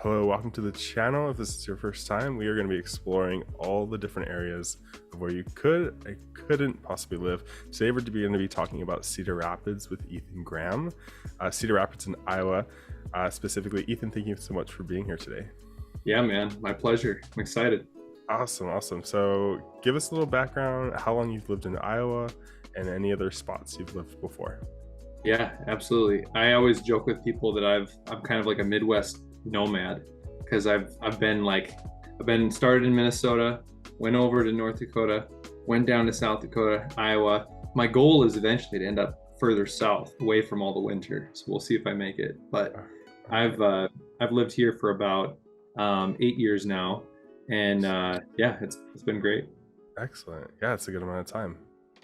Hello, welcome to the channel. If this is your first time, we are going to be exploring all the different areas of where you couldn't possibly live. Today we're going to be talking about Cedar Rapids with Ethan Graham. Cedar Rapids in Iowa. Specifically, Ethan, thank you so much for being here today. Yeah, man, my pleasure. I'm excited. Awesome. So give us a little background, how long you've lived in Iowa, and any other spots you've lived before. Yeah, absolutely. I always joke with people that I'm kind of like a Midwest nomad because I've been started in Minnesota, went over to North Dakota, went down to South Dakota, Iowa. My goal is eventually to end up further south, away from all the winter. So we'll see if I make it. But I've lived here for about 8 years now, and yeah, it's been great. Excellent. Yeah, it's a good amount of time.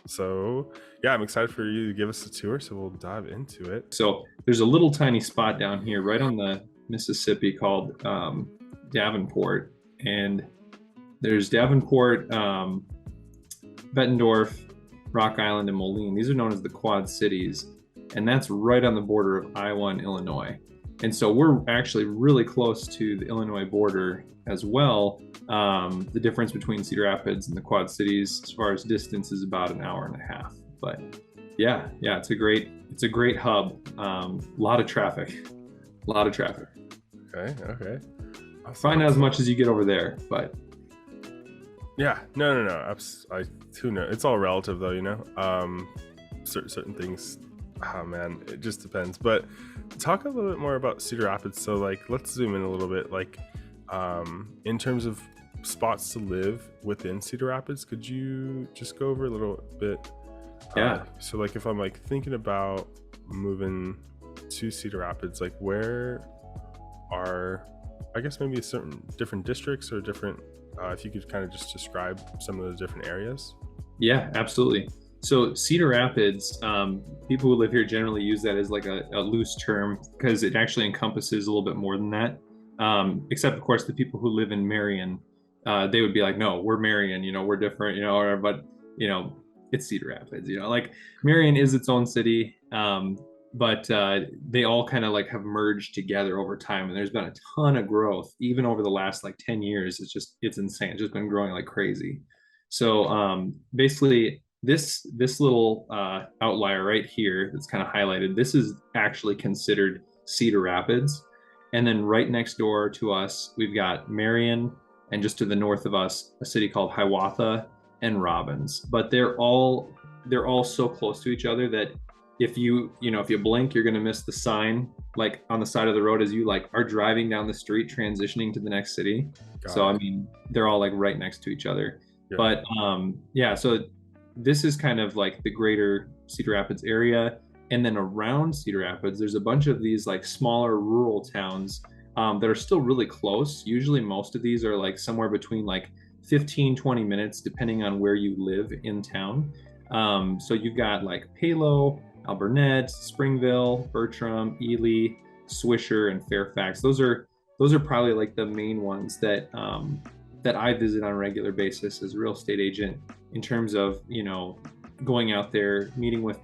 So yeah, I'm excited for you to give us a tour, so we'll dive into it. So there's a little tiny spot down here right on the Mississippi called Davenport, and there's Davenport, Bettendorf, Rock Island, and Moline. These are known as the Quad Cities, and that's right on the border of Iowa and Illinois. And so we're actually really close to the Illinois border as well. The difference between Cedar Rapids and the Quad Cities, as far as distance, is about an hour and a half. But yeah, it's a great hub. A lot of traffic. Okay. Find out as much as you get over there, but yeah, no. Who knows? It's all relative, though, you know. Certain things. Oh man, it just depends. But talk a little bit more about Cedar Rapids. So, like, let's zoom in a little bit. Like, in terms of spots to live within Cedar Rapids, could you just go over a little bit? Yeah. So, like, if I'm like thinking about moving to Cedar Rapids, like, where are, I guess, maybe certain different districts or different, if you could kind of just describe some of the different areas. Yeah, absolutely. So Cedar Rapids, people who live here generally use that as like a loose term because it actually encompasses a little bit more than that. Except, of course, the people who live in Marion, they would be like, no, we're Marion, we're different, but it's Cedar Rapids, like Marion is its own city. But they all kind of like have merged together over time, and there's been a ton of growth even over the last like 10 years. It's insane. It's just been growing like crazy. So basically this little outlier right here that's kind of highlighted, this is actually considered Cedar Rapids. And then right next door to us, we've got Marion, and just to the north of us, a city called Hiawatha and Robbins. But they're all so close to each other that if you blink, you're going to miss the sign like on the side of the road as you like are driving down the street transitioning to the next city. I mean, they're all like right next to each other. Yeah. But so this is kind of like the greater Cedar Rapids area. And then around Cedar Rapids, there's a bunch of these like smaller rural towns that are still really close. Usually most of these are like somewhere between like 15-20 minutes, depending on where you live in town. So you've got like Palo, Alburnett, Springville, Bertram, Ely, Swisher, and Fairfax. Those are probably like the main ones that I visit on a regular basis as a real estate agent, in terms of going out there, meeting with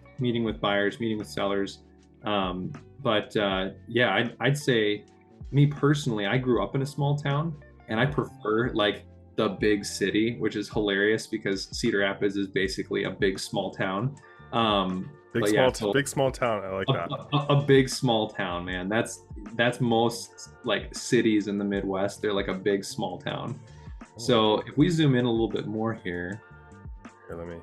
buyers, meeting with sellers. I'd say, me personally, I grew up in a small town, and I prefer like the big city, which is hilarious because Cedar Rapids is basically a big small town. Big small town. I like that. A big small town, man. That's most like cities in the Midwest. They're like a big small town. So if we zoom in a little bit more here. Let me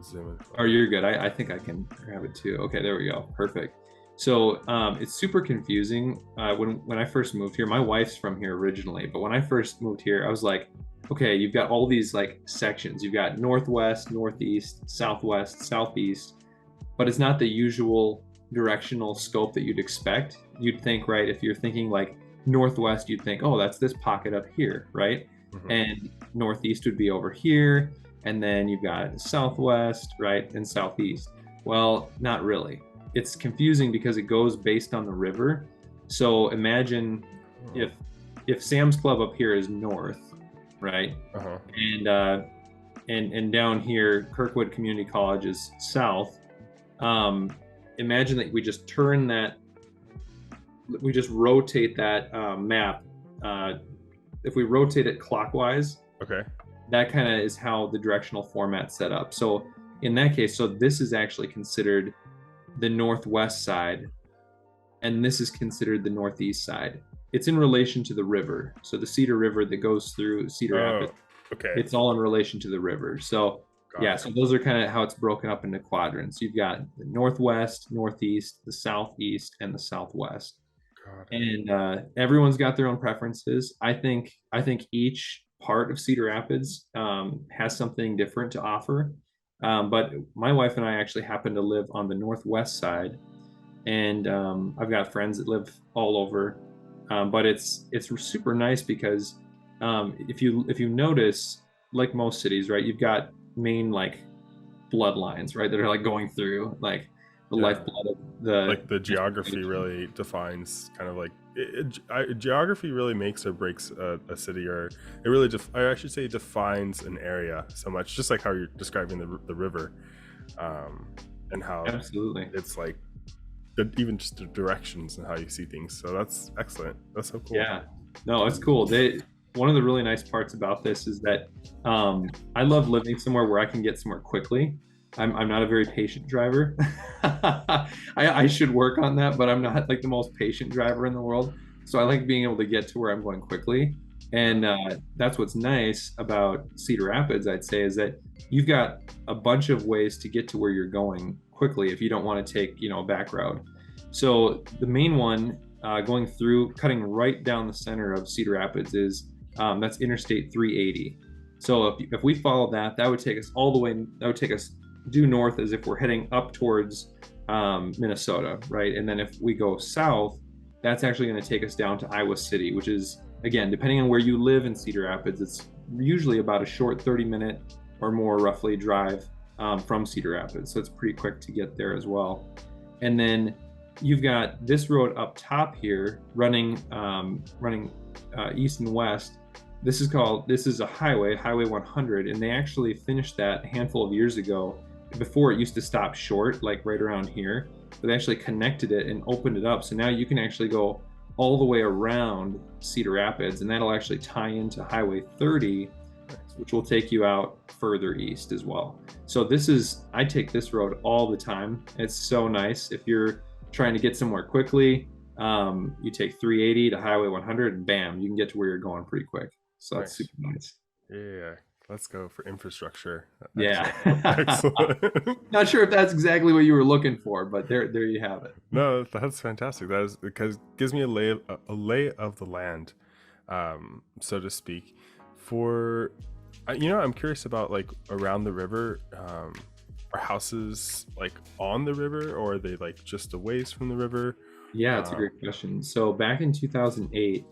zoom in. Oh, you're good. I think I can grab it too. Okay, there we go. Perfect. So it's super confusing. When I first moved here, my wife's from here originally, but when I first moved here, I was like, okay, you've got all these like sections. You've got northwest, northeast, southwest, southeast, but it's not the usual directional scope that you'd expect. You'd think, right, if you're thinking like northwest, you'd think, oh, that's this pocket up here, right? Mm-hmm. And northeast would be over here. And then you've got southwest, right, and southeast. Well, not really. It's confusing because it goes based on the river. So imagine if Sam's Club up here is north, right? Uh-huh. And down here, Kirkwood Community College is south. Imagine that we just rotate that map if we rotate it clockwise, Okay. that kind of is how the directional format set up. So in that case, so this is actually considered the northwest side, and this is considered the northeast side. It's in relation to the river. So the Cedar River that goes through Cedar Oh, Rapids, okay. it's all in relation to the river. So Got yeah, it. so those are kind of how it's broken up into quadrants. You've got the northwest, northeast, the southeast, and the southwest. Got it. And everyone's got their own preferences. I think each part of Cedar Rapids has something different to offer. But my wife and I actually happen to live on the northwest side, and I've got friends that live all over. But it's super nice because if you notice, like most cities, right, you've got main like bloodlines, right, that are like going through like the Yeah. lifeblood of the Like the geography really defines kind of like geography really makes or breaks a city, or it really I should say defines an area so much, just like how you're describing the river, um, and how absolutely. it's like even just the directions and how you see things. So that's excellent. That's so cool. Yeah, no, it's cool. One of the really nice parts about this is that I love living somewhere where I can get somewhere quickly. I'm not a very patient driver. I should work on that, but I'm not like the most patient driver in the world. So I like being able to get to where I'm going quickly. And that's what's nice about Cedar Rapids, I'd say, is that you've got a bunch of ways to get to where you're going quickly if you don't want to take, a back road. So the main one going through, cutting right down the center of Cedar Rapids is that's Interstate 380. So if we follow that, that would take us all the way, that would take us due north as if we're heading up towards Minnesota, right? And then if we go south, that's actually going to take us down to Iowa City, which is, again, depending on where you live in Cedar Rapids, it's usually about a short 30-minute or more roughly drive from Cedar Rapids. So it's pretty quick to get there as well. And then you've got this road up top here running east and west. This is a highway 100, and they actually finished that a handful of years ago. Before, it used to stop short, like right around here, but they actually connected it and opened it up. So now you can actually go all the way around Cedar Rapids, and that'll actually tie into Highway 30, which will take you out further east as well. So I take this road all the time. It's so nice. If you're trying to get somewhere quickly, you take 380 to Highway 100, and bam, you can get to where you're going pretty quick. So that's Nice. super nice. Yeah. Let's go for infrastructure. Yeah. Excellent. Not sure if that's exactly what you were looking for, but there you have it. No, that's fantastic. That is because it gives me a lay of the land, so to speak. For I'm curious about like around the river. Are houses like on the river, or are they like just a ways from the river? Yeah, it's a great question. So back in 2008,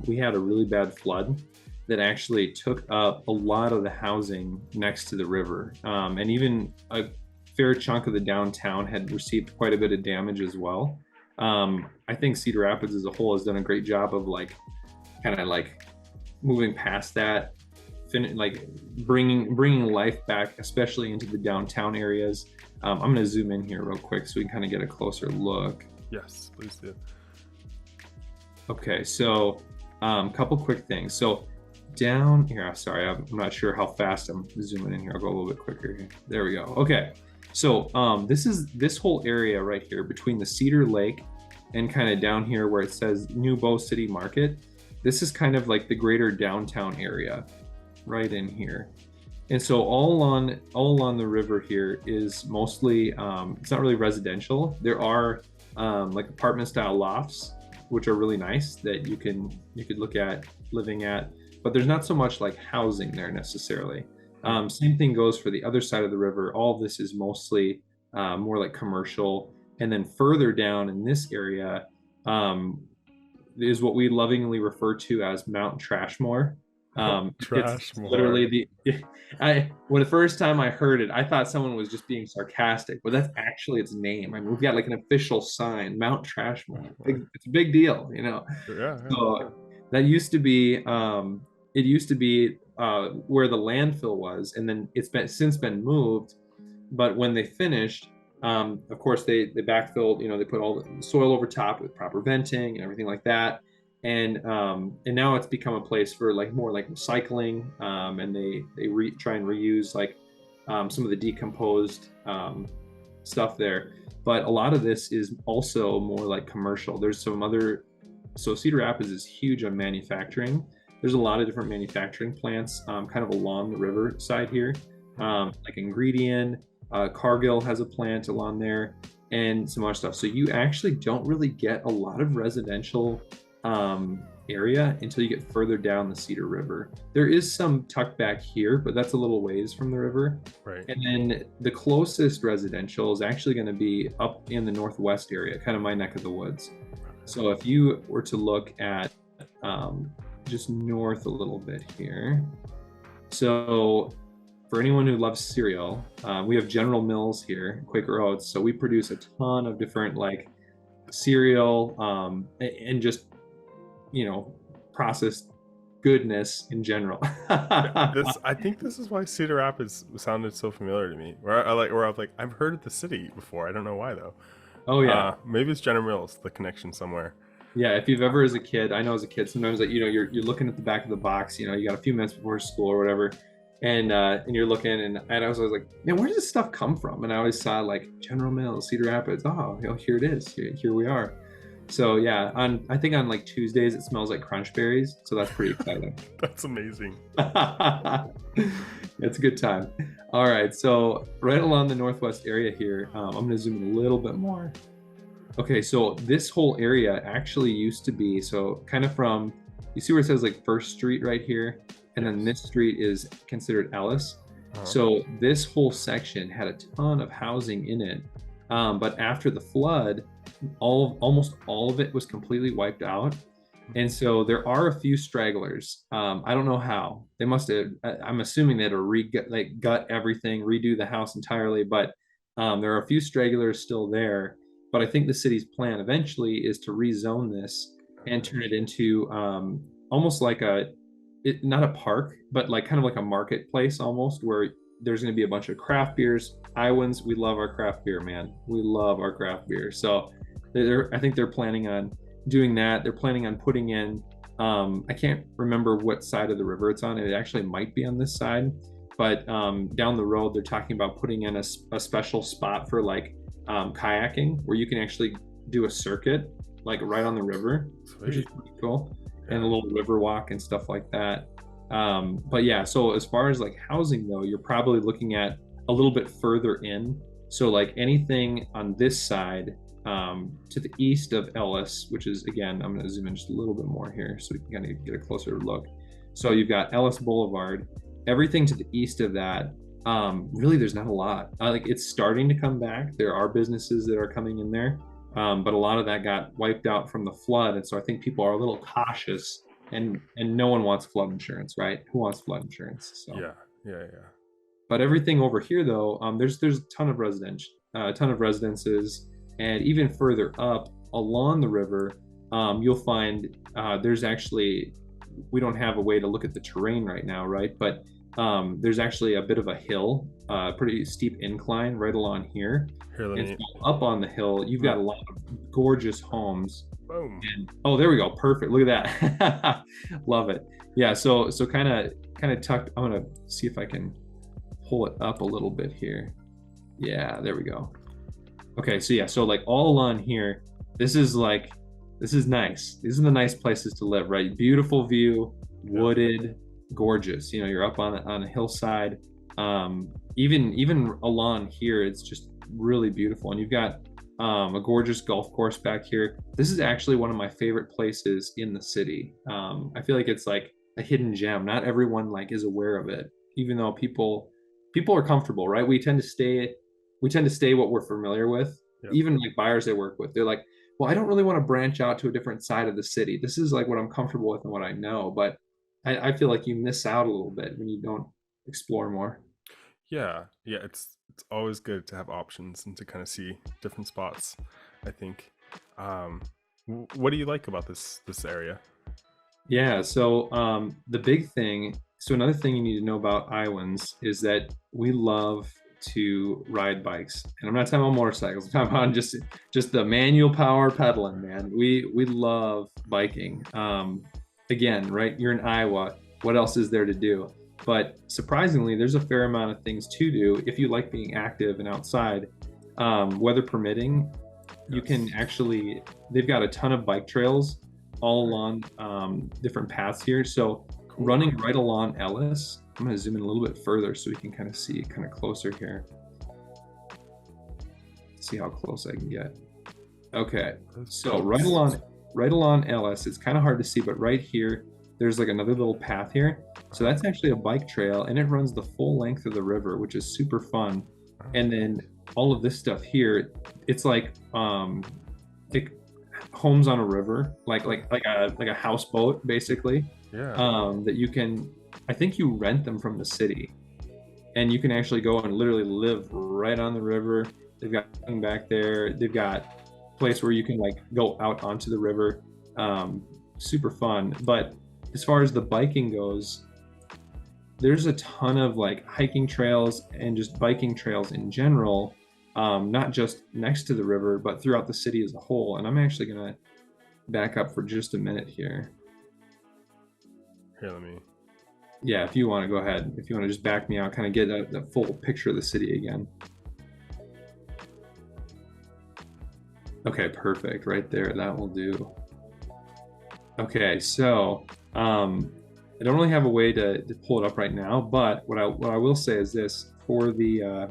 we had a really bad flood that actually took up a lot of the housing next to the river. And even a fair chunk of the downtown had received quite a bit of damage as well. I think Cedar Rapids as a whole has done a great job of like kind of like moving past that, like bringing life back, especially into the downtown areas. I'm going to zoom in here real quick so we can kind of get a closer look. Yes, please do. Okay, so couple quick things. So down here, sorry, I'm not sure how fast I'm zooming in here. I'll go a little bit quicker here. There we go. Okay, so this whole area right here between the Cedar Lake and kind of down here where it says New Bow City Market. This is kind of like the greater downtown area right in here. And so all along the river here is mostly it's not really residential. There are like apartment style lofts, which are really nice that you could look at living at, but there's not so much like housing there necessarily. Same thing goes for the other side of the river. All of this is mostly more like commercial. And then further down in this area is what we lovingly refer to as Mount Trashmore. It's literally when the first time I heard it, I thought someone was just being sarcastic, but that's actually its name. I mean, we've got like an official sign, Mount Trashmore. It's a big deal, you know. Yeah. So that used to be it used to be where the landfill was, and then it's since been moved. But when they finished, of course they backfilled, they put all the soil over top with proper venting and everything like that. and now it's become a place for like more like recycling, and they try and reuse like some of the decomposed stuff there. But a lot of this is also more like commercial. There's some other, so Cedar Rapids is huge on manufacturing. There's a lot of different manufacturing plants kind of along the river side here, like Ingredient, Cargill has a plant along there, and some other stuff. So you actually don't really get a lot of residential area until you get further down the Cedar River. There is some tucked back here, but that's a little ways from the river. Right. And then the closest residential is actually going to be up in the northwest area, kind of my neck of the woods. So if you were to look at just north a little bit here, so for anyone who loves cereal, we have General Mills here, Quaker Oats. So we produce a ton of different like cereal and just processed goodness in general. I think this is why Cedar Rapids sounded so familiar to me. Where I was like, I've heard of the city before. I don't know why though. Oh yeah, maybe it's General Mills, the connection somewhere. yeah. If you've ever, as a kid, I know as a kid, sometimes that you're looking at the back of the box. You got a few minutes before school or whatever, and you're looking, and I was always like, man, where does this stuff come from? And I always saw like General Mills, Cedar Rapids. Oh, here it is. Here we are. So yeah, I think on like Tuesdays it smells like crunch berries, so that's pretty exciting. That's amazing. It's a good time. All right, so right along the northwest area here, I'm going to zoom in a little bit more. Okay, so this whole area actually used to be, so kind of from, you see where it says like First Street right here, and then this street is considered Ellis. So this whole section had a ton of housing in it, but after the flood, almost all of it was completely wiped out. And so there are a few stragglers. I don't know how. They must have, I'm assuming they had to gut everything, redo the house entirely, but there are a few stragglers still there. But I think the city's plan eventually is to rezone this and turn it into almost like not a park, but like kind of like a marketplace almost, where there's going to be a bunch of craft beers. Iowans, we love our craft beer, man. We love our craft beer. So I think they're planning on doing that. They're planning on putting in, I can't remember what side of the river it's on. It actually might be on this side, but down the road, they're talking about putting in a special spot for like kayaking, where you can actually do a circuit like right on the river. Sweet. Which is pretty cool. Yeah. And a little river walk and stuff like that. But yeah, so as far as like housing though, you're probably looking at a little bit further in. So like anything on this side to the east of Ellis, which is, again, I'm going to zoom in just a little bit more here so we can kind of get a closer look. So you've got Ellis Boulevard. Everything to the east of that, really there's not a lot. Like it's starting to come back. There are businesses that are coming in there, but a lot of that got wiped out from the flood, and so I think people are a little cautious, and no one wants flood insurance, right? Who wants flood insurance? So yeah. But everything over here though, there's a ton of residences, and even further up along the river, you'll find there's actually, we don't have a way to look at the terrain right now, right? But there's actually a bit of a hill, pretty steep incline right along here. And so up on the hill, you've got a lot of gorgeous homes. Boom. And, oh, there we go. Perfect. Look at that. Love it. Yeah. So kind of tucked. I'm gonna see if I can pull it up a little bit here. Yeah, there we go. Okay. So yeah. So like all along here, this is nice. These are the nice places to live, right? Beautiful view, wooded, gorgeous. You're up on a hillside. Even along here, it's just really beautiful. And you've got a gorgeous golf course back here. This is actually one of my favorite places in the city. I feel like it's like a hidden gem. Not everyone like is aware of it, even though people are comfortable, right? We tend to stay what we're familiar with. Yep. Even like buyers I work with, they're like, well, I don't really want to branch out to a different side of the city. This is like what I'm comfortable with and what I know. But I feel like you miss out a little bit when you don't explore more. Yeah. It's always good to have options and to kind of see different spots, I think. What do you like about this area? Yeah. So the big thing. So another thing you need to know about Iowans is that we love to ride bikes. And I'm not talking about motorcycles. I'm talking about just the manual power pedaling, man. We love biking. Again, right? You're in Iowa. What else is there to do? But surprisingly, there's a fair amount of things to do if you like being active and outside. Weather permitting, you can actually, they've got a ton of bike trails all along different paths here. So running right along Ellis, I'm going to zoom in a little bit further so we can kind of see kind of closer here. See how close I can get. Okay, so right along Ellis, it's kind of hard to see, but right here, there's like another little path here. So that's actually a bike trail, and it runs the full length of the river, which is super fun. And then all of this stuff here, it's like homes on a river, like a houseboat basically. Yeah. That you can, I think you rent them from the city, and you can actually go and literally live right on the river. They've got something back there. They've got a place where you can like go out onto the river. Super fun. But as far as the biking goes, there's a ton of like hiking trails and just biking trails in general, not just next to the river, but throughout the city as a whole. And I'm actually gonna back up for just a minute here. Here, let me. Yeah, if you want to go ahead, if you want to just back me out, kind of get a full picture of the city again. Okay, perfect, right there, that will do. Okay, so I don't really have a way to pull it up right now, but what I will say is this for the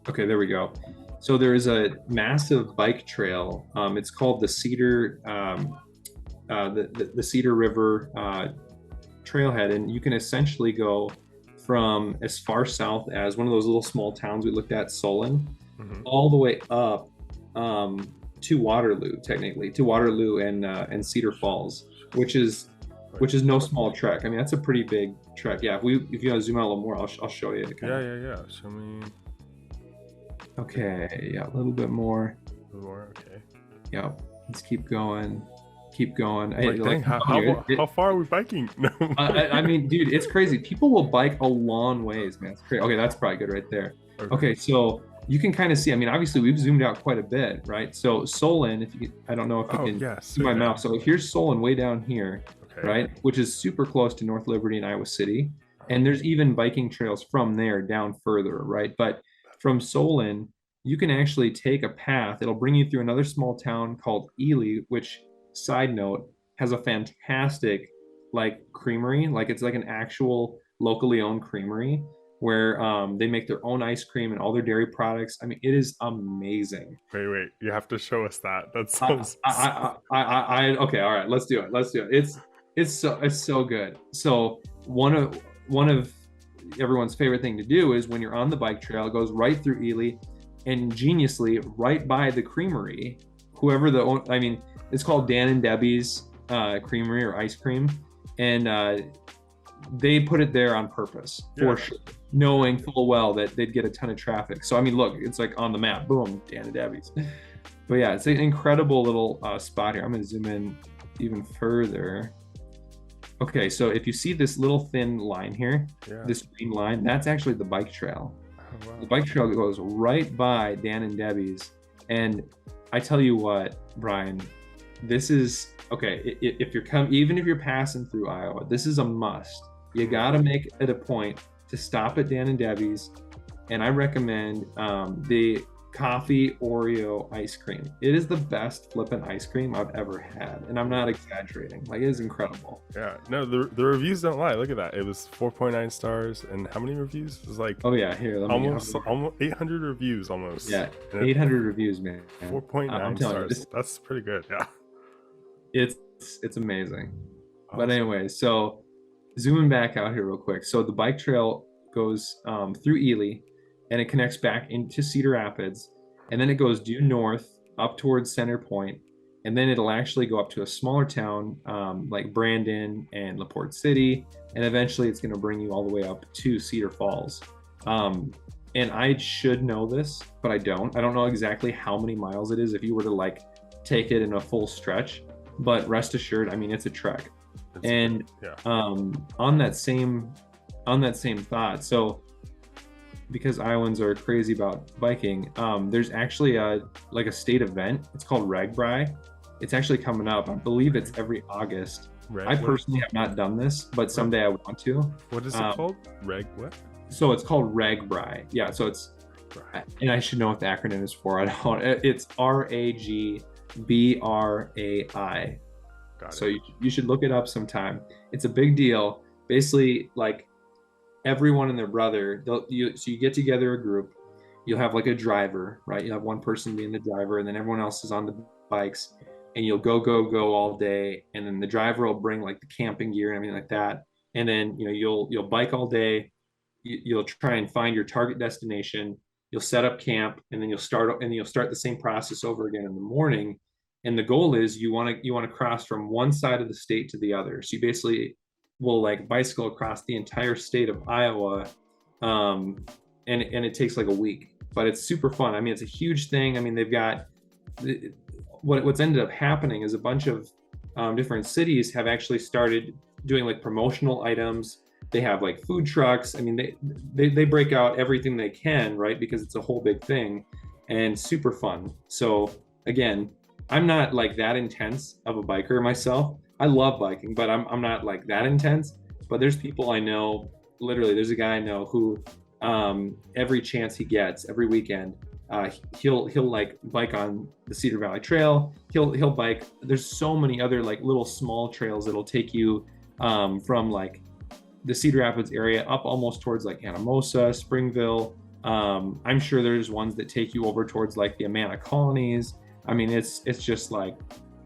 okay, there we go. So there is a massive bike trail. It's called the Cedar the Cedar River trailhead, and you can essentially go from as far south as one of those little small towns we looked at, Solon, all the way up to Waterloo, technically to Waterloo and Cedar Falls, which is no small trek. I mean, that's a pretty big trek. Yeah, if you want to zoom out a little more, I'll show you. Yeah. Show me. Okay, yeah, a little bit more. A little more. Okay. Yep. Let's keep going. Dang, how far are we biking? No. I mean, dude, it's crazy. People will bike a long ways, man. It's crazy. Okay, that's probably good right there. Okay, so you can kind of see. I mean, obviously, we've zoomed out quite a bit, right? So Solon, if you, I don't know if you can see my mouse. So here's Solon way down here, right? Which is super close to North Liberty and Iowa City, and there's even biking trails from there down further, right? But from Solon, you can actually take a path. It'll bring you through another small town called Ely, which, side note, has a fantastic like creamery. Like it's like an actual locally owned creamery where they make their own ice cream and all their dairy products. I mean, it is amazing. Wait, you have to show us that. That sounds. Okay, all right, let's do it. It's so good. So one of everyone's favorite thing to do is when you're on the bike trail, it goes right through Ely, and ingeniously right by the creamery, it's called Dan and Debbie's Creamery or ice cream, and they put it there on purpose for sure, knowing full well that they'd get a ton of traffic. So I mean, look, it's like on the map, boom, Dan and Debbie's. But yeah, it's an incredible little spot here. I'm gonna zoom in even further. Okay, so if you see this little thin line here, this green line, that's actually the bike trail. Oh, wow. The bike trail goes right by Dan and Debbie's, and I tell you what, Brian, this is okay. If you're even if you're passing through Iowa, this is a must. You got to make it a point to stop at Dan and Debbie's, and I recommend the coffee Oreo ice cream. It is the best flippin' ice cream I've ever had, and I'm not exaggerating. Like, it is incredible. Yeah, no, the reviews don't lie. Look at that. It was 4.9 stars, and how many reviews? It was like, oh yeah, here, almost 800 reviews almost. Yeah, 800 reviews, man. 4.9 stars. That's pretty good. Yeah, it's amazing. Awesome. But anyway, so zooming back out here real quick. So the bike trail goes through Ely, and it connects back into Cedar Rapids, and then it goes due north up towards Center Point, and then it'll actually go up to a smaller town like Brandon and LaPorte City, and eventually it's going to bring you all the way up to Cedar Falls. And I should know this, but I don't know exactly how many miles it is if you were to like take it in a full stretch, but rest assured, I mean, it's a trek. And on that same thought, so because Iowans are crazy about biking, there's actually a state event. It's called RAGBRAI. It's actually coming up. I believe it's every August. Right. I personally have not done this, but someday I want to. What is it called? Reg what? So it's called RAGBRAI. Yeah. So it's, and I should know what the acronym is for. I don't. It's RAGBRAI. Got So it. you should look it up sometime. It's a big deal. Basically, like everyone and their brother, so you get together a group. You'll have like a driver, right? You have one person being the driver, and then everyone else is on the bikes, and you'll go all day. And then the driver will bring like the camping gear and everything like that. And then you'll bike all day. You'll try and find your target destination. You'll set up camp, and then you'll start the same process over again in the morning. And the goal is you want to cross from one side of the state to the other. So you basically will like bicycle across the entire state of Iowa, and it takes like a week, but it's super fun. I mean, it's a huge thing. I mean, they've got what's ended up happening is a bunch of different cities have actually started doing like promotional items. They have like food trucks. I mean, they break out everything they can, right? Because it's a whole big thing and super fun. So again, I'm not like that intense of a biker myself. I love biking, but I'm not like that intense. But there's people I know, literally, there's a guy I know who every chance he gets, every weekend, he'll like bike on the Cedar Valley Trail. He'll bike. There's so many other like little small trails that'll take you from like the Cedar Rapids area up almost towards like Anamosa, Springville. I'm sure there's ones that take you over towards like the Amana colonies. I mean, it's just like,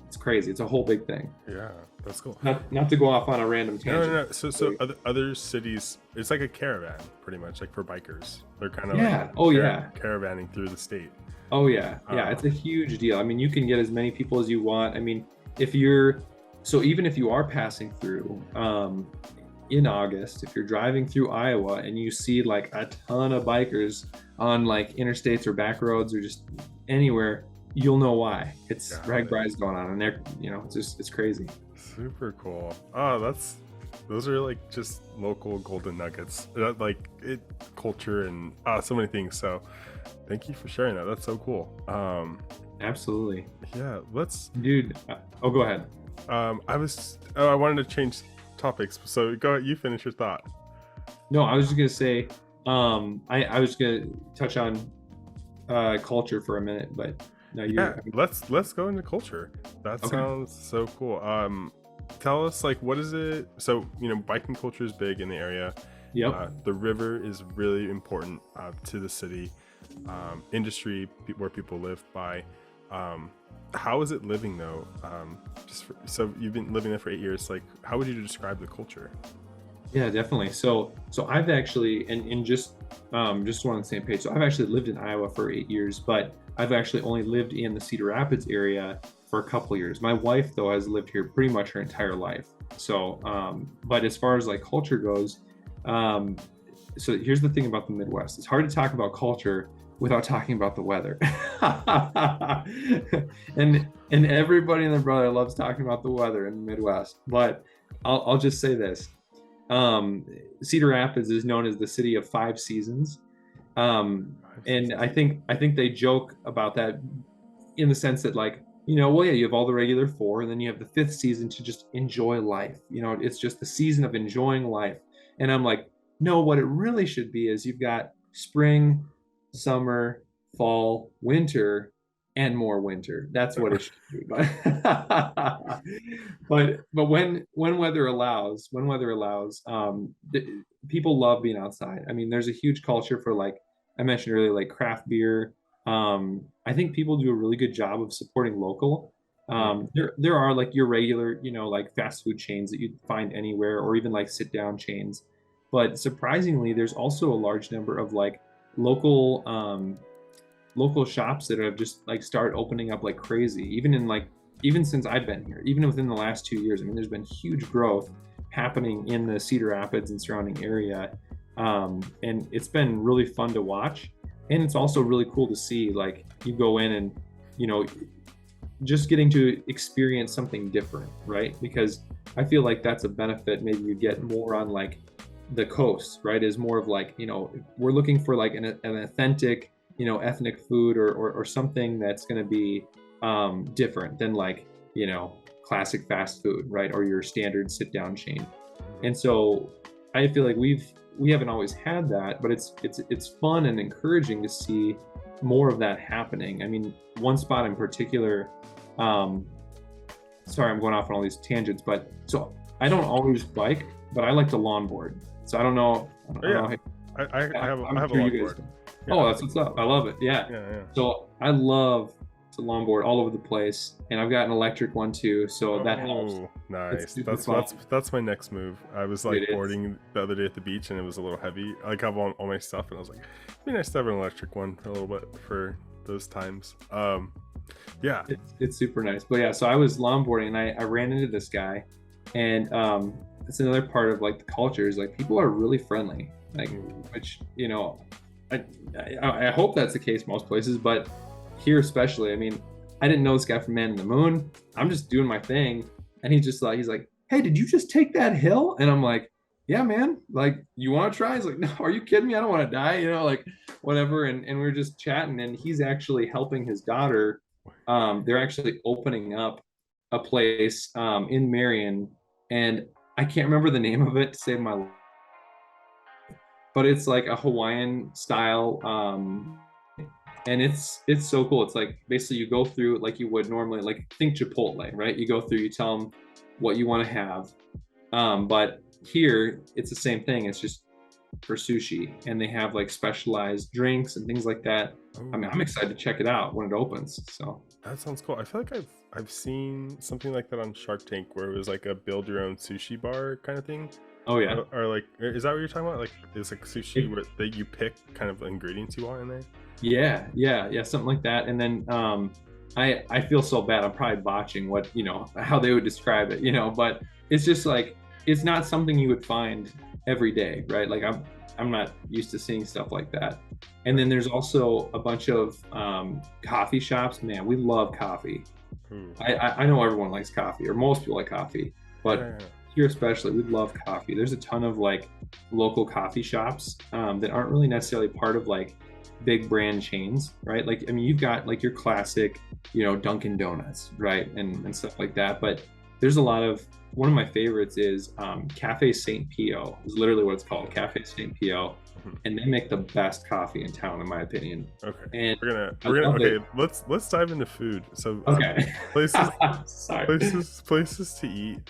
it's crazy. It's a whole big thing. Yeah, that's cool. Not to go off on a random tangent. No. So other cities, it's like a caravan, pretty much, like for bikers. They're kind of caravanning through the state. Oh yeah, it's a huge deal. I mean, you can get as many people as you want. I mean, even if you are passing through in August, if you're driving through Iowa and you see like a ton of bikers on like interstates or back roads or just anywhere, you'll know why. It's RAGBRAI's going on, and they're it's crazy. Super cool. Oh, those are like just local golden nuggets, like culture and so many things. So thank you for sharing that. That's so cool. Absolutely. Yeah, dude. Go ahead. I wanted to change topics, so go ahead, you finish your thought. No, I was just gonna say I was gonna touch on culture for a minute, but no, let's go into culture. That sounds so cool. Tell us, like, what is it? So biking culture is big in the area. Yep. The river is really important to the city. Industry where people live by. How is it living though? So you've been living there for 8 years. Like, how would you describe the culture? Yeah, definitely. So I've actually, and just so we're on the same page. So I've actually lived in Iowa for 8 years, but I've actually only lived in the Cedar Rapids area for a couple years. My wife, though, has lived here pretty much her entire life. So, but as far as like culture goes, so here's the thing about the Midwest. It's hard to talk about culture without talking about the weather. and everybody and their brother loves talking about the weather in the Midwest. But I'll just say this. Cedar Rapids is known as the city of 5 seasons. And I think they joke about that in the sense that, like, you have all the regular 4, and then you have the 5th season to just enjoy life. It's just the season of enjoying life. And I'm like, no, what it really should be is you've got spring, summer, fall, winter, and more winter. That's what it should be. But when weather allows, people love being outside. I mean, there's a huge culture for, like I mentioned earlier, like craft beer. I think people do a really good job of supporting local. There are like your regular, like fast food chains that you'd find anywhere, or even like sit down chains. But surprisingly, there's also a large number of like local shops that have just like started opening up like crazy. Even since I've been here, even within the last 2 years, I mean, there's been huge growth happening in the Cedar Rapids and surrounding area. And it's been really fun to watch. And it's also really cool to see, like, you go in and, just getting to experience something different, right? Because I feel like that's a benefit maybe you get more on like the coast, right, is more of like, we're looking for like an authentic, ethnic food, or something that's going to be different than like, classic fast food, right, or your standard sit down chain. And so I feel like we haven't always had that, but it's fun and encouraging to see more of that happening. I mean, one spot in particular, sorry, I'm going off on all these tangents, but so I don't always bike, but I like to longboard. So I don't know. I don't know I have a sure you guys longboard. do. Yeah. Oh, that's what's up. I love it. Yeah. Yeah. So I love to longboard all over the place, and I've got an electric one too, so that helps. Oh, nice. Fun. That's my next move. I was like It is. boarding the other day at the beach, and it was a little heavy. I have all my stuff, and I was like, it'd be nice to have an electric one a little bit for those times. Yeah. It's super nice. But yeah, so I was longboarding, and I ran into this guy, and it's another part of like the culture is like people are really friendly, like which I hope that's the case most places, but here especially. I mean, I didn't know this guy from Man in the Moon. I'm just doing my thing, and he's like, "Hey, did you just take that hill?" And I'm like, "Yeah, man. Like, you want to try?" He's like, "No, are you kidding me? I don't want to die." Like whatever. And we were just chatting, and he's actually helping his daughter. They're actually opening up a place in Marion, and I can't remember the name of it to save my life, but it's like a Hawaiian style, and it's so cool. It's like basically you go through like you would normally, like think Chipotle, right? You go through, you tell them what you want to have, but here it's the same thing. It's just for sushi, and they have like specialized drinks and things like that. I mean, I'm excited to check it out when it opens. So That sounds cool. I feel like I've seen something like that on Shark Tank, where it was like a build your own sushi bar kind of thing. oh yeah, Or like, is that what you're talking about? Like, it's like sushi where that you pick kind of ingredients you want in there. yeah, something like that. And then I feel so bad. I'm probably botching what how they would describe it, but it's just like it's not something you would find every day, right? Like I'm not used to seeing stuff like that. And then there's also a bunch of coffee shops. Man, we love coffee. I know everyone likes coffee, or most people like coffee, but here especially, we love coffee. There's a ton of like local coffee shops that aren't really necessarily part of like big brand chains, right? Like, I mean, you've got like your classic, Dunkin' Donuts, right? And stuff like that. But there's a lot of, one of my favorites is Cafe St. Pio, is literally what it's called, Cafe St. Pio. And they make the best coffee in town, in my opinion. Okay. And we're gonna okay, let's dive into food. So okay. places Sorry. places to eat,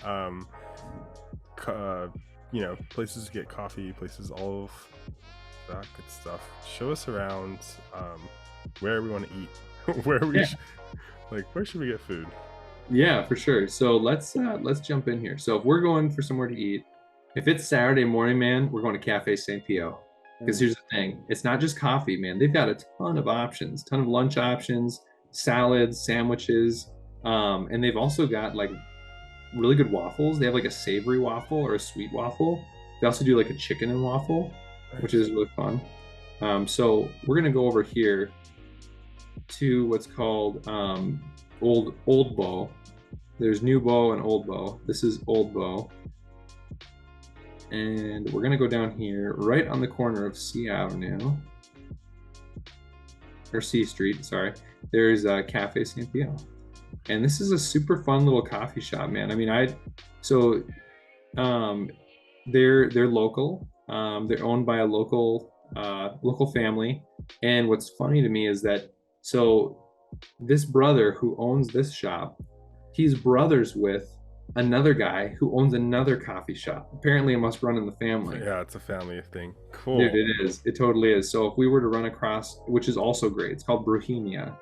places to get coffee, places, all of that good stuff. Show us around where we want to eat. Where should we get food? Yeah, for sure. So let's jump in here. So if we're going for somewhere to eat, if it's Saturday morning, man, we're going to Cafe St. Pio. Because here's the thing, it's not just coffee, man. They've got a ton of options, ton of lunch options, salads, sandwiches, and they've also got like really good waffles. They have like a savory waffle or a sweet waffle. They also do like a chicken and waffle, which is really fun. So we're gonna go over here to what's called Old Bow. There's New Bow and Old Bow. This is Old Bow. And we're gonna go down here, right on the corner of C Avenue, or C Street, sorry. There's Cafe St. Pio. And this is a super fun little coffee shop, man. I mean, they're local. They're owned by a local family. And what's funny to me is that, so this brother who owns this shop, he's brothers with another guy who owns another coffee shop. Apparently it must run in the family. Yeah, it's a family thing. Cool. Dude, it is. It totally is. So if we were to run across, which is also great, it's called Bohemia.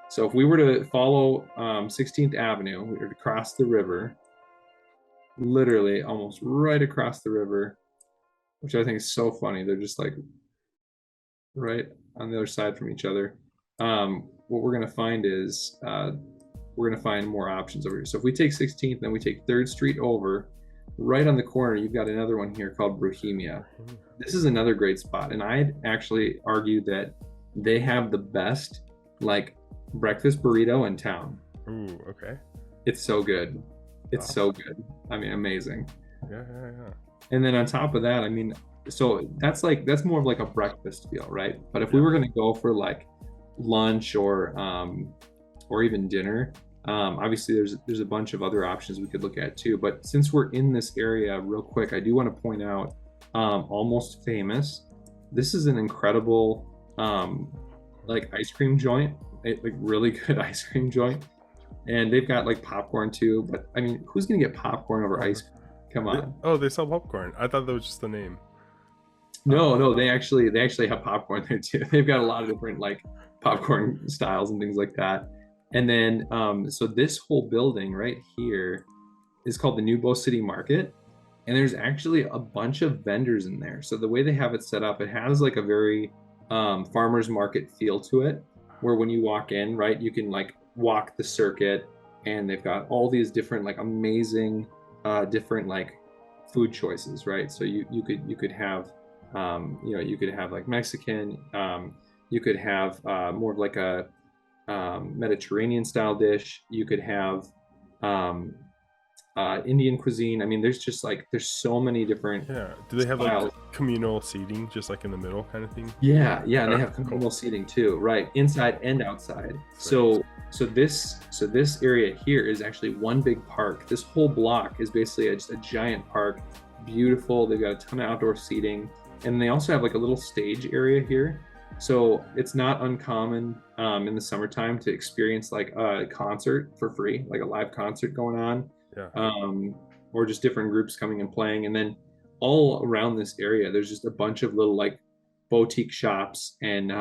So if we were to follow 16th Avenue, we were to cross the river, literally almost right across the river, which I think is so funny. They're just like right on the other side from each other. What we're going to find is we're going to find more options over here. So if we take 16th, then we take 3rd Street over, right on the corner, you've got another one here called Bohemia. This is another great spot. And I'd actually argue that they have the best like breakfast burrito in town. Ooh, okay. It's so good. It's Awesome. so good. I mean, amazing. Yeah. And then on top of that, I mean, so that's more of like a breakfast meal, right? But if we Yeah. were gonna go for like lunch or even dinner, obviously there's a bunch of other options we could look at too. But since we're in this area, real quick, I do want to point out Almost Famous. This is an incredible like ice cream joint, like really good ice cream joint, and they've got like popcorn too. But I mean, who's gonna get popcorn over ice cream? Come on. Oh, they sell popcorn. I thought that was just the name. No, no, they actually have popcorn there too. They've got a lot of different like popcorn styles and things like that. And then so this whole building right here is called the New Bow City Market. And there's actually a bunch of vendors in there. So the way they have it set up, it has like a very farmers market feel to it, where when you walk in, right, you can like walk the circuit, and they've got all these different like amazing different like food choices, right? So you could have you could have like Mexican, you could have more of like a Mediterranean style dish. You could have um, Indian cuisine. I mean, there's just like there's so many different Yeah. Do they have like styles. communal seating, just like in the middle kind of thing? Yeah, yeah, and they Okay, have communal cool. seating too, right? Inside and outside. Sweet. So this area here is actually one big park. This whole block is basically just a giant park, beautiful. They've got a ton of outdoor seating, and they also have like a little stage area here. So it's not uncommon in the summertime to experience like a concert for free, like a live concert going on, Yeah. um, or just different groups coming and playing. And then all around this area, there's just a bunch of little like boutique shops and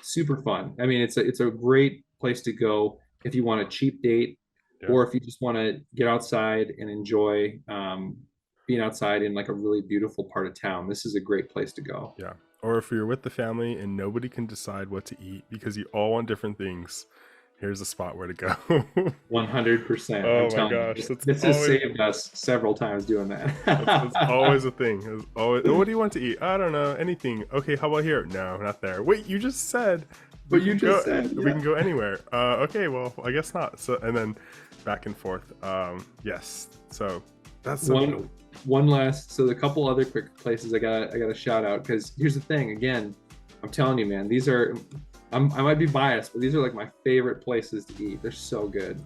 super fun. I mean, it's a great place to go if you want a cheap date, Yeah. or if you just want to get outside and enjoy being outside in like a really beautiful part of town. This is a great place to go. Yeah. Or if you're with the family and nobody can decide what to eat because you all want different things, here's a spot where to go. 100%. Oh I'm my telling you, gosh, this has saved us several times doing that's that. always a thing. It's always, "Oh, what do you want to eat? I don't know, anything. Okay, how about here? No, not there. Wait, you just said we But you can just go. said, We yeah. can go anywhere. Okay, well, I guess not. So, and then back and forth. Yes. So that's so cool. One last, so a couple other quick places I gotta shout out, because here's the thing. Again, I'm telling you, man, these are I might be biased, but these are like my favorite places to eat. They're so good.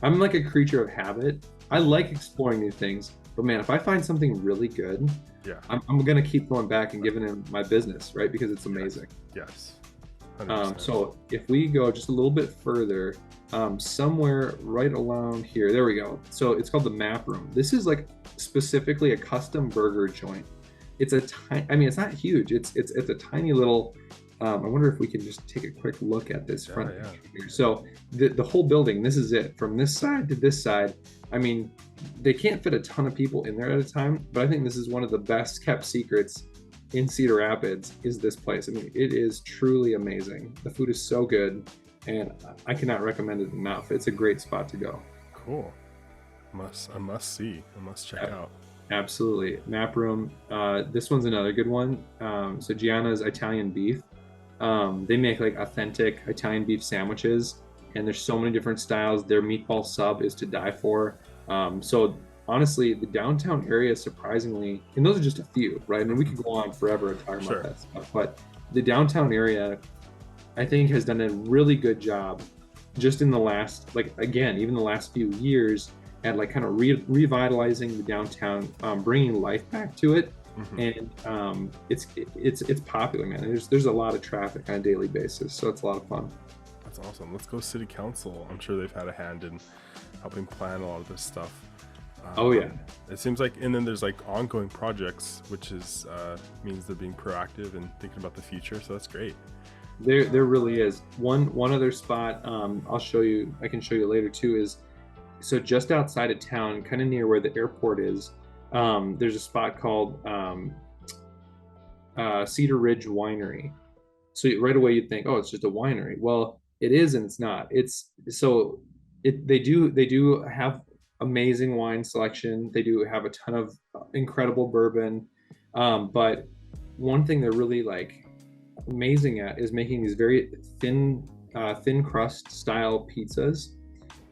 I'm like a creature of habit. I like exploring new things, but man, if I find something really good, Yeah. I'm gonna keep going back and giving him my business, right? Because it's amazing. Yes. 100%. So if we go just a little bit further, somewhere right along here, there we go. So it's called the Map Room. This is like specifically a custom burger joint. It's a tiny, I mean, it's not huge. It's a tiny little. I wonder if we can just take a quick look at this front Yeah. picture here. So the whole building, this is it from this side to this side. I mean, they can't fit a ton of people in there at a time, but I think this is one of the best kept secrets in Cedar Rapids is this place. I mean, it is truly amazing. The food is so good, and I cannot recommend it enough. It's a great spot to go. Cool. I must see. I must check out. Absolutely. Map Room. This one's another good one. So Gianna's Italian Beef. They make like authentic Italian beef sandwiches, and there's so many different styles. Their meatball sub is to die for. So honestly, the downtown area, surprisingly, and those are just a few, right? I mean, we could go on forever talking Sure. about that stuff, but the downtown area, I think, has done a really good job just in the last, like, again, even the last few years at like kind of revitalizing the downtown, bringing life back to it. Mhm. And it's popular, man. There's a lot of traffic on a daily basis, so it's a lot of fun. That's awesome. Let's go city council. I'm sure they've had a hand in helping plan a lot of this stuff. Oh yeah. It seems like, and then there's like ongoing projects, which is means they're being proactive and thinking about the future. So that's great. There really is one other spot. I'll show you. I can show you later too. Is so just outside of town, kind of near where the airport is. There's a spot called Cedar Ridge Winery. So right away you'd think, oh, it's just a winery. Well, it is and it's not. It's so they do have amazing wine selection. They do have a ton of incredible bourbon. But one thing they're really like amazing at is making these very thin crust style pizzas,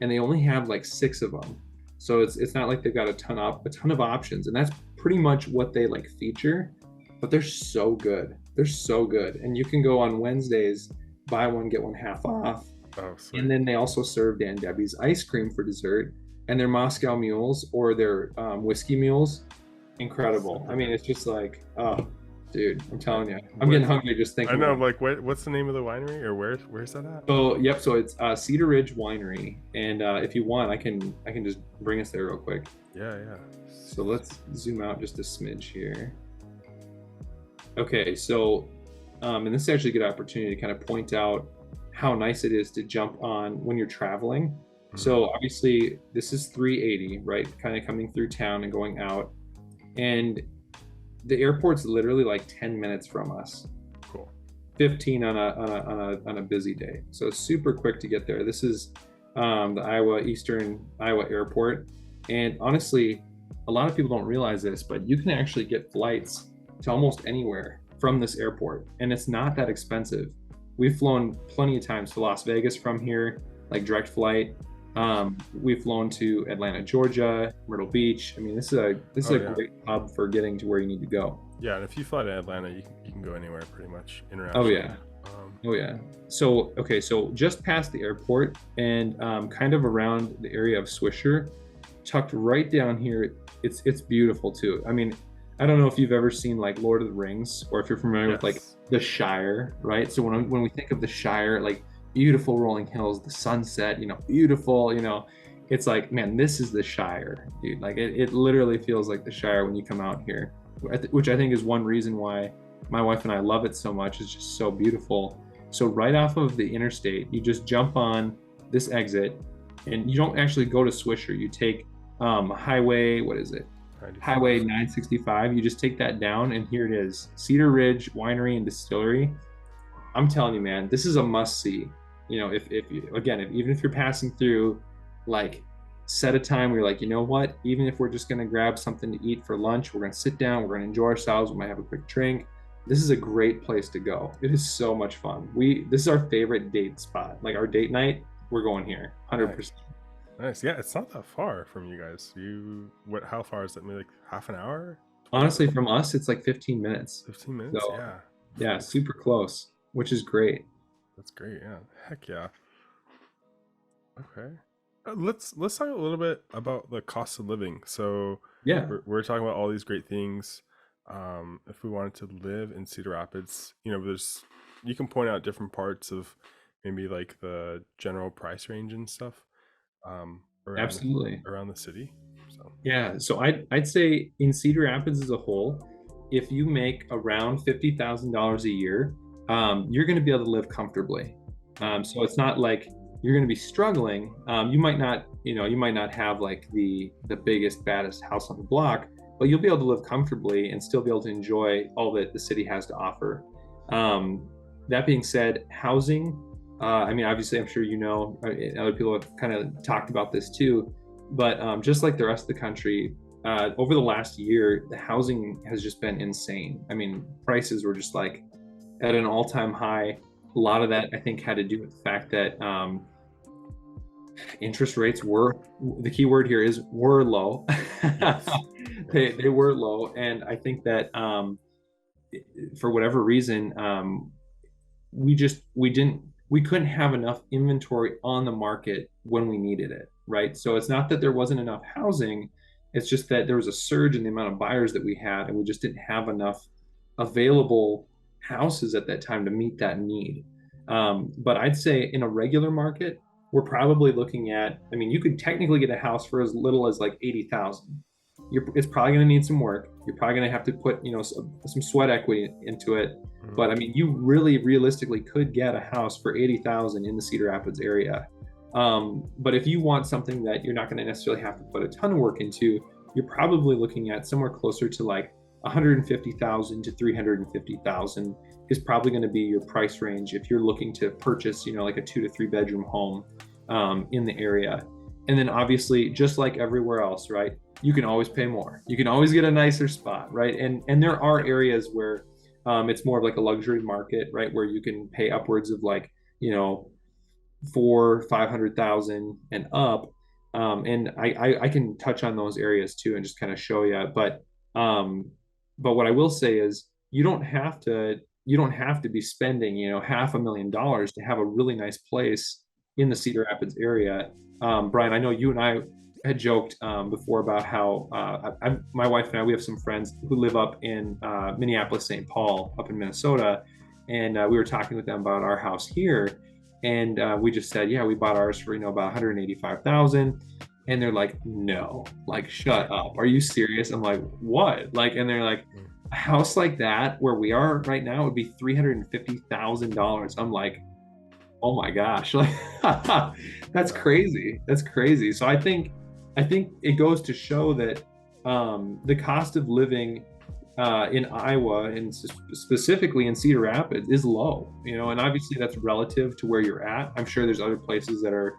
and they only have like 6 of them. So it's not like they've got a ton of options, and that's pretty much what they like feature, but they're so good. They're so good. And you can go on Wednesdays, buy one, get one half off. Oh, And sweet. then they also serve Dan Debbie's ice cream for dessert and their Moscow mules or their whiskey mules. Incredible. I Super mean, good. it's just like, oh, dude, I'm Uh, telling you, I'm What getting hungry just I thinking know, about it. like, what's the name of the winery, or where's that at? So, yep. So it's Cedar Ridge Winery, and if you want, I can just bring us there real quick. Yeah, yeah. So let's zoom out just a smidge here. Okay, so and this is actually a good opportunity to kind of point out how nice it is to jump on when you're traveling. Mhm. So obviously this is 380, right? Kind of coming through town and going out. And the airport's literally like 10 minutes from us, Cool. 15 on a busy day. So it's super quick to get there. This is the Eastern Iowa Airport. And honestly, a lot of people don't realize this, but you can actually get flights to almost anywhere from this airport, and it's not that expensive. We've flown plenty of times to Las Vegas from here, like direct flight. We've flown to Atlanta, Georgia, Myrtle Beach. I mean, this is Oh a yeah. great hub for getting to where you need to go. Yeah, and if you fly to Atlanta, you can go anywhere pretty much Oh internationally. yeah, Um, oh yeah. So okay, so just past the airport and kind of around the area of Swisher, tucked right down here. It's beautiful too. I mean, I don't know if you've ever seen like Lord of the Rings or if you're familiar with like yes. the Shire, right? So when we think of the Shire, like beautiful rolling hills, the sunset, beautiful, it's like, man, this is the Shire, dude. Like it literally feels like the Shire when you come out here, which I think is one reason why my wife and I love it so much. It's just so beautiful. So right off of the interstate, you just jump on this exit, and you don't actually go to Swisher. You take highway, what is it? Highway 95. 965. You just take that down, and here it is, Cedar Ridge Winery and Distillery. I'm telling you, man, this is a must see. If you, again, even if you're passing through, like, set a time where you're like, you know what, even if we're just going to grab something to eat for lunch, we're going to sit down, we're going to enjoy ourselves, we might have a quick drink. This is a great place to go. It is so much fun. This is our favorite date spot, like our date night. We're going here, Nice. 100%. Nice. Yeah, it's not that far from you guys. How far is it? Maybe like half an hour? 20 Honestly, minutes? from us, it's like 15 minutes. 15 minutes? So Yeah. yeah, super close, which is great. That's great. Yeah. Heck yeah. Okay. Let's talk a little bit about the cost of living. So Yeah, we're talking about all these great things. If we wanted to live in Cedar Rapids, there's you can point out different parts of maybe like the general price range and stuff around absolutely. around the city. So Yeah, so I'd say in Cedar Rapids as a whole, if you make around $50,000 a year, you're going to be able to live comfortably. mm, So it's not like you're going to be struggling. You might not have like the biggest, baddest house on the block, but you'll be able to live comfortably and still be able to enjoy all that the city has to offer. That being said, housing. I mean, obviously, I'm sure other people have kind of talked about this too, but just like the rest of the country, over the last year, the housing has just been insane. I mean, prices were just like at an all-time high. A lot of that, I think, had to do with the fact that interest rates were, the key word here is were low. yes, they, yes, they were low. And I think that for whatever reason, we couldn't have enough inventory on the market when we needed it, right? So it's not that there wasn't enough housing, it's just that there was a surge in the amount of buyers that we had, and we just didn't have enough available houses at that time to meet that need. But I'd say in a regular market, we're probably looking at, I mean, you could technically get a house for as little as like 80,000. It's probably going to need some work. You're probably going to have to put, some sweat equity into it. mhm, But I mean, you really realistically could get a house for 80,000 in the Cedar Rapids area. But if you want something that you're not going to necessarily have to put a ton of work into, you're probably looking at somewhere closer to like 150,000 to 350,000 is probably going to be your price range if you're looking to purchase, like a 2 to 3 bedroom home in the area. And then obviously, just like everywhere else, right? You can always pay more. You can always get a nicer spot, right? And there are areas where it's more of like a luxury market, right, where you can pay upwards of like, you know, 500,000 and up. And I can touch on those areas too and just kind of show you. But Um, but what I will say is you don't have to be spending, $500,000 to have a really nice place in the Cedar Rapids area. Brian, I know you and I had joked before about how my wife and I, we have some friends who live up in Minneapolis, St. Paul, up in Minnesota, and we were talking with them about our house here, and we just said, yeah, we bought ours for about 185,000, and they're like, no, like, shut up, are you serious? I'm like, what? Like, and they're like, a house like that where we are right now would be $350,000. I'm like, oh my gosh, like that's crazy. That's crazy. So I think it goes to show that the cost of living in Iowa and specifically in Cedar Rapids is low, and obviously that's relative to where you're at. I'm sure there's other places that are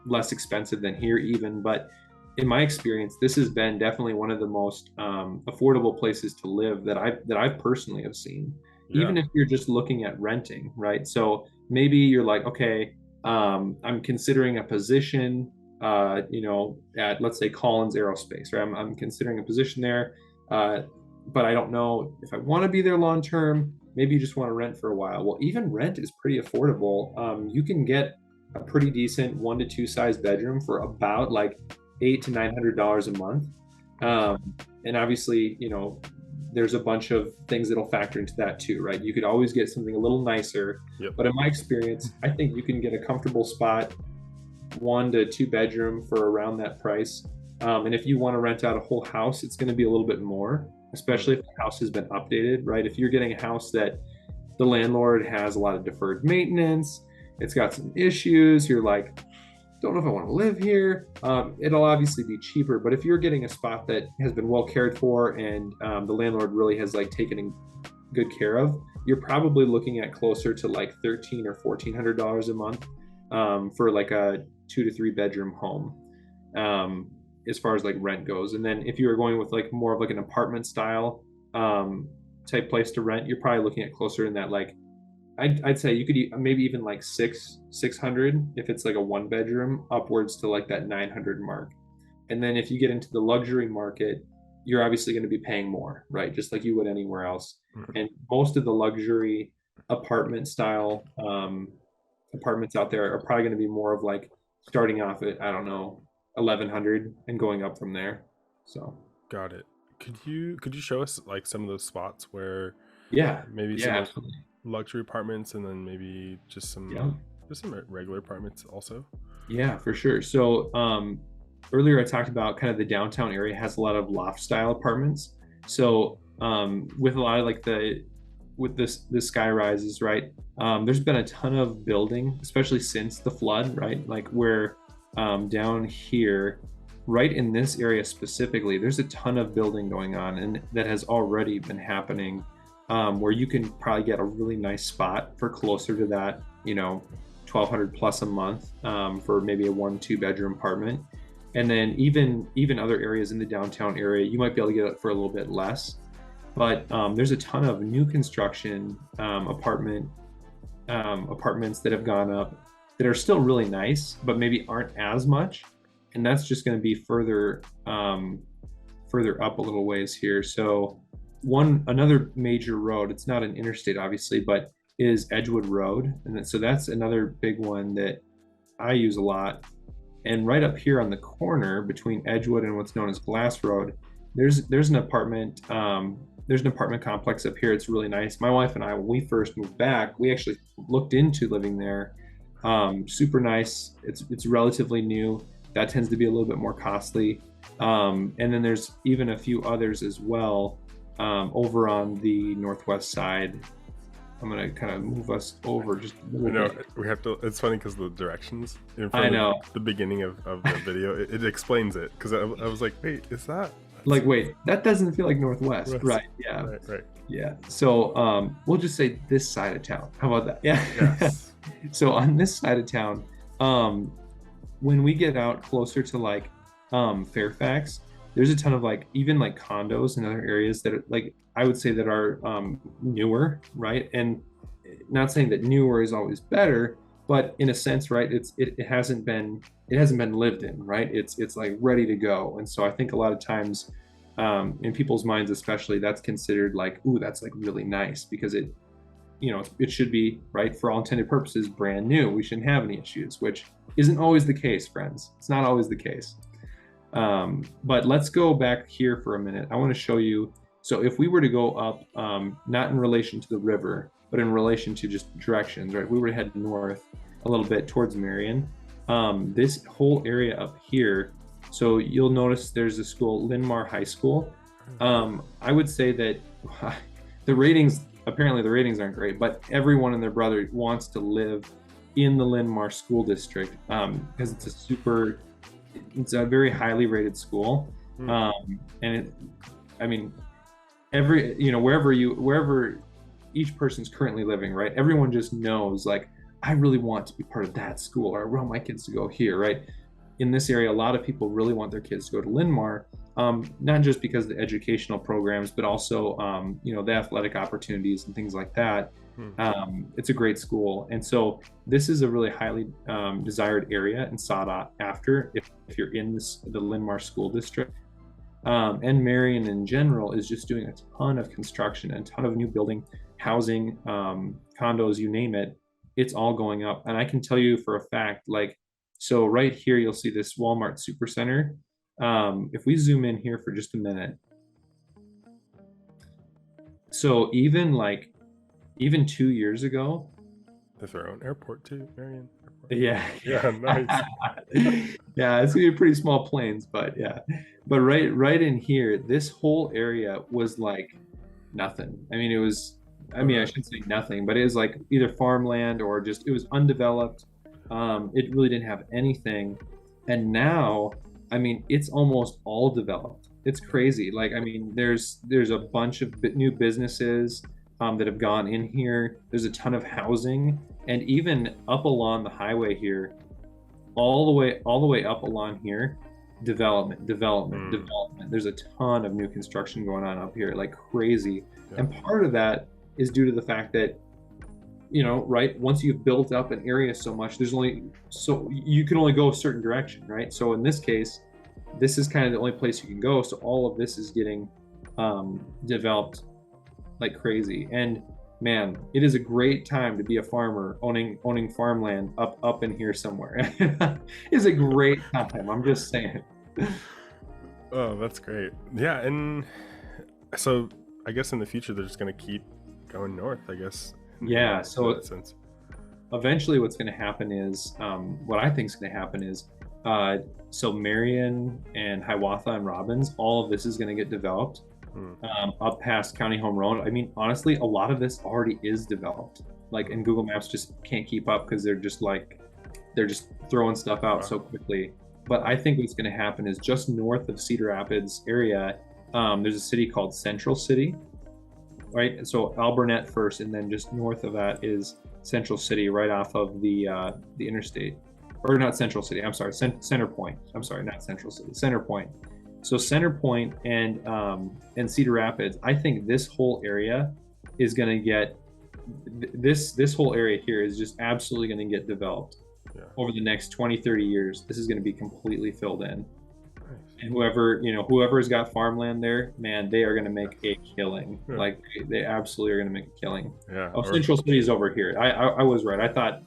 less expensive than here even, but in my experience, this has been definitely one of the most affordable places to live that I personally have seen. Yeah. Even if you're just looking at renting, right? So maybe you're like, okay, I'm considering a position, at, let's say, Collins Aerospace, right? I'm considering a position there, but I don't know if I want to be there long term. Maybe you just want to rent for a while. Well, even rent is pretty affordable. You can get a pretty decent 1 to 2 size bedroom for about like $800 to $900 a month. And obviously, there's a bunch of things that'll factor into that too, right? You could always get something a little nicer, Yep. but in my experience, I think you can get a comfortable spot, 1 to 2 bedroom for around that price. And if you want to rent out a whole house, it's going to be a little bit more, especially if the house has been updated, right? If you're getting a house that the landlord has a lot of deferred maintenance, it's got some issues, you're like, don't know if I want to live here. It'll obviously be cheaper, but if you're getting a spot that has been well cared for and the landlord really has like taken good care of, you're probably looking at closer to like $1,300 or $1,400 a month for like a 2 to 3 bedroom home, as far as like rent goes. And then if you were going with like more of like an apartment style type place to rent, you're probably looking at closer in that like I'd say you could maybe even like 600 if it's like a 1 bedroom, upwards to like that 900 mark. And then if you get into the luxury market, you're obviously going to be paying more, right? Just like you would anywhere else. Mhm. And most of the luxury apartment style apartments out there are probably going to be more of like starting off at, I don't know, 1100 and going up from there. So Got it. Could you show us like some of those spots where yeah, maybe yeah, some like absolutely. luxury apartments and then maybe Yeah. just some regular apartments also? Yeah, for sure. So earlier I talked about kind of the downtown area has a lot of loft style apartments. So with a lot of like with the sky rises, right? There's been a ton of building, especially since the flood, right? Like where down here, right in this area specifically, there's a ton of building going on, and that has already been happening, where you can probably get a really nice spot for closer to that, 1,200 plus a month, for maybe a 1 2 bedroom apartment. And then even other areas in the downtown area, you might be able to get it for a little bit less. But there's a ton of new construction apartments that have gone up that are still really nice, but maybe aren't as much. And that's just going to be further up a little ways here. So another major road, it's not an interstate obviously, but is Edgewood Road. And so that's another big one that I use a lot. And right up here on the corner between Edgewood and what's known as Glass Road, there's an apartment complex up here. It's really nice. My wife and I, when we first moved back, we actually looked into living there. Super nice. It's relatively new. That tends to be a little bit more costly. And then there's even a few others as well, over on the northwest side. I'm gonna kind of move us over just a I little know bit. we have to. It's funny because the directions in I front know. of the beginning of the video, it explains it. Because I was like, wait, is that? That's Like, wait, that doesn't feel like northwest, West. right? Yeah, Right, right. yeah. So we'll just say this side of town. How about that? Yeah. Yes. So on this side of town, um, when we get out closer to like Fairfax, there's a ton of like even like condos and other areas that are like I would say that are newer, right? And not saying that newer is always better, but in a sense, right? It hasn't been lived in, right? It's like ready to go. And so I think a lot of times In people's minds, especially, that's considered like, ooh, that's like really nice because it should be, right, for all intended purposes, brand new. We shouldn't have any issues, which isn't always the case, friends. It's not always the case. But let's go back here for a minute. I want to show you. So if we were to go up, not in relation to the river, but in relation to just directions, right? If we were to head north a little bit towards Marion, this whole area up here. So you'll notice there's a school, Linn-Mar High School. I would say that apparently the ratings aren't great, but everyone and their brother wants to live in the Linn-Mar school district because it's a very highly rated school. And I mean, wherever each person's currently living, right? Everyone just knows, like, I really want to be part of that school, or I want my kids to go here, right? In this area, a lot of people really want their kids to go to Linn-Mar, not just because of the educational programs, but also, the athletic opportunities and things like that. It's a great school. And so this is a really highly desired area and sought after if you're in the Linn-Mar school district. And Marion in general is just doing a ton of construction and a ton of new building, housing, condos, you name it. It's all going up. And I can tell you for a fact, like, so right here, you'll see this Walmart Supercenter. If we zoom in here for just a minute. So even 2 years ago. With their own airport too, Marion Airport. Yeah. Yeah, nice. Yeah, it's gonna be pretty small planes, but yeah. But right in here, this whole area was like nothing. I mean, I shouldn't say nothing, but it was like either farmland or just, it was undeveloped. It really didn't have anything. And now, I mean, it's almost all developed. It's crazy. Like, I mean, there's a bunch of new businesses that have gone in here. There's a ton of housing, and even up along the highway here, all the way up along here, development. There's a ton of new construction going on up here, like crazy. Yeah. And part of that is due to the fact that, right, once you've built up an area so much, you can only go a certain direction, right? So in this case, this is kind of the only place you can go. So all of this is getting developed like crazy. And man, it is a great time to be a farmer owning farmland up in here somewhere. It's a great time. I'm just saying. Oh, that's great. Yeah, and so I guess in the future they're just going to keep going north, I guess. Yeah. So eventually, what's going to happen is, what I think is going to happen is, so Marion and Hiawatha and Robbins, all of this is going to get developed. Up past County Home Road. I mean, honestly, a lot of this already is developed. Like, and Google Maps just can't keep up because they're just throwing stuff out so quickly. But I think what's going to happen is just north of Cedar Rapids area, there's a city called Central City, right? And so Alburnett first, and then just north of that is Central City, right off of the interstate, or not Central City. I'm sorry, Center Point. I'm sorry, not Central City, Center Point. So Center Point and Cedar Rapids, I think this whole area is going to get, this whole area here is just absolutely going to get developed over the next 20, 30 years. This is going to be completely filled in. Nice. And whoever's got farmland there, man, they are going to make a killing. Yeah. Like, they absolutely are going to make a killing. Yeah. Central City is over here. I was right. I thought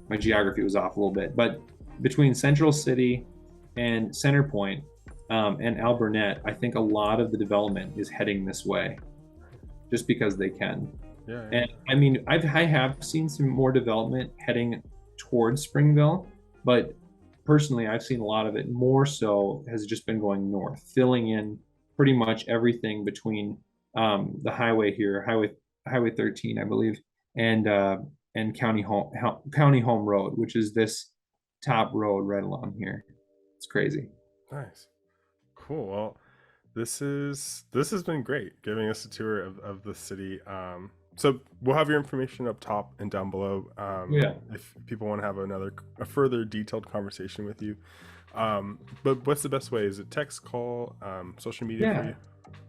my geography was off a little bit, but between Central City and Center Point and Alburnett, I think a lot of the development is heading this way, just because they can. Yeah. And I mean, I have seen some more development heading towards Springville, but personally, I've seen a lot of it more so has just been going north, filling in pretty much everything between the highway here, Highway 13, I believe, and County Home Road, which is this top road right along here. It's crazy. Nice. Cool. Well, this has been great, giving us a tour of the city. So we'll have your information up top and down below. If people want to have a further detailed conversation with you. But what's the best way? Is it text, call, social media for you?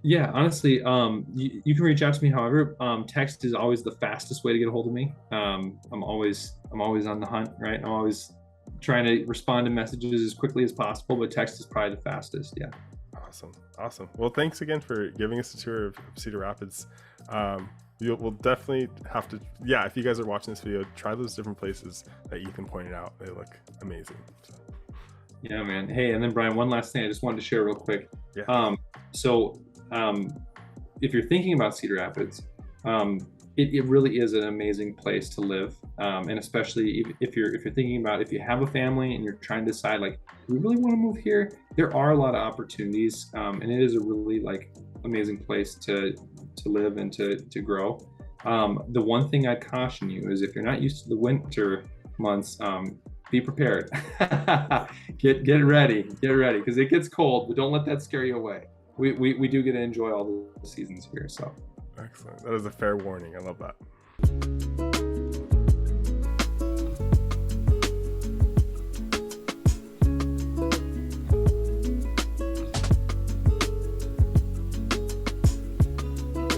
Yeah, honestly, you can reach out to me. However, text is always the fastest way to get a hold of me. I'm always on the hunt, right? I'm always trying to respond to messages as quickly as possible, but text is probably the fastest. Yeah. Awesome. Well, thanks again for giving us a tour of Cedar Rapids. We'll definitely have to, yeah, if you guys are watching this video, try those different places that Ethan pointed out. They look amazing. So. Yeah, man. Hey, and then Brian, one last thing I just wanted to share real quick. Yeah. If you're thinking about Cedar Rapids, it really is an amazing place to live, and especially if you're thinking about, if you have a family and you're trying to decide, like, do we really want to move here? There are a lot of opportunities, and it is a really like amazing place to live and to grow. The one thing I'd caution you is, if you're not used to the winter months, be prepared. get ready, because it gets cold, but don't let that scare you away. We do get to enjoy all the seasons here. So excellent. That is a fair warning. I love that.